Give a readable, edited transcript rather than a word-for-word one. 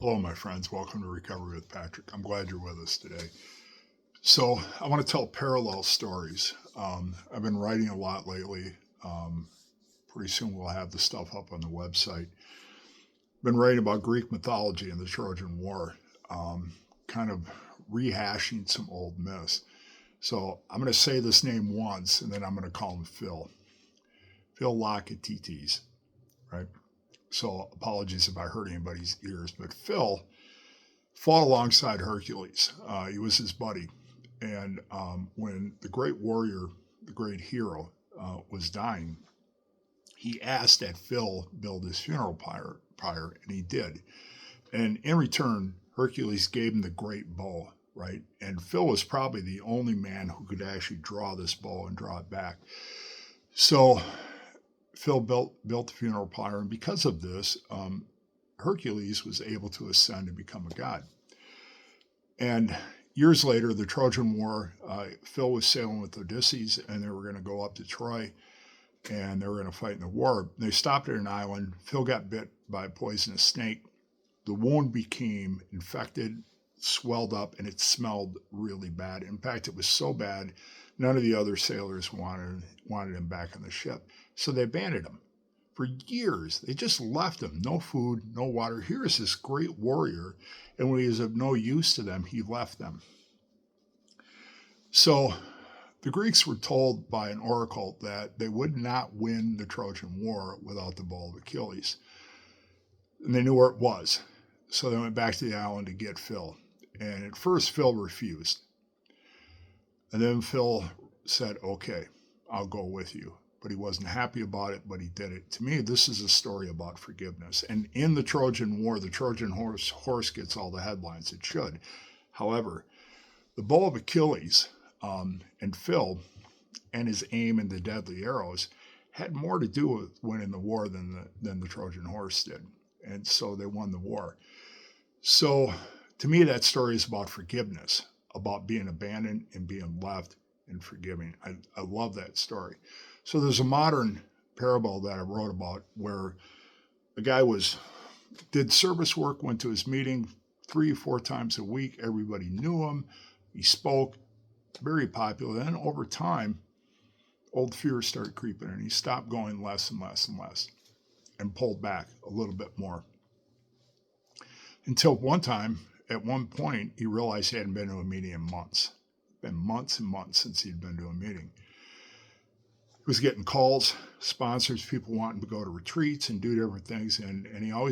Hello, my friends. Welcome to Recovery with Patrick. I'm glad you're with us today. So, I want to tell parallel stories. I've been writing a lot lately. Pretty soon we'll have the stuff up on the website. Been writing about Greek mythology and the Trojan War, kind of rehashing some old myths. So, I'm going to say this name once and then I'm going to call him Phil. Phil Locketites, right? So, apologies if I hurt anybody's ears, but Phil fought alongside Hercules. He was his buddy. And when the great warrior, the great hero, was dying, he asked that Phil build his funeral pyre, and he did. And in return, Hercules gave him the great bow, right? And Phil was probably the only man who could actually draw this bow and draw it back. So Phil built the funeral pyre, and because of this, Hercules was able to ascend and become a god. And years later, the Trojan War, Phil was sailing with Odysseus, and they were going to go up to Troy, and they were going to fight in the war. They stopped at an island. Phil got bit by a poisonous snake. The wound became infected, swelled up, and it smelled really bad. In fact, it was so bad, none of the other sailors wanted him back on the ship. So they abandoned him. For years, they just left him. No food, no water. Here is this great warrior, and when he was of no use to them, he left them. So the Greeks were told by an oracle that they would not win the Trojan War without the bow of Achilles. And they knew where it was. So they went back to the island to get Phil. And at first, Phil refused. And then Phil said, okay, I'll go with you. But he wasn't happy about it, but he did it. To me, this is a story about forgiveness. And in the Trojan War, the Trojan horse gets all the headlines. It should. However, the bow of Achilles and Phil and his aim and the deadly arrows had more to do with winning the war than the Trojan horse did. And so they won the war. So to me, that story is about forgiveness, about being abandoned and being left and forgiving. I love that story. So there's a modern parable that I wrote about where a guy did service work, went to his meeting 3 or 4 times a week. Everybody knew him. He spoke, very popular. Then over time, old fears started creeping in. He stopped going less and less and less and pulled back a little bit more. Until at one point, he realized he hadn't been to a meeting in months. It's been months and months since he'd been to a meeting. He was getting calls, sponsors, people wanting to go to retreats and do different things. And he always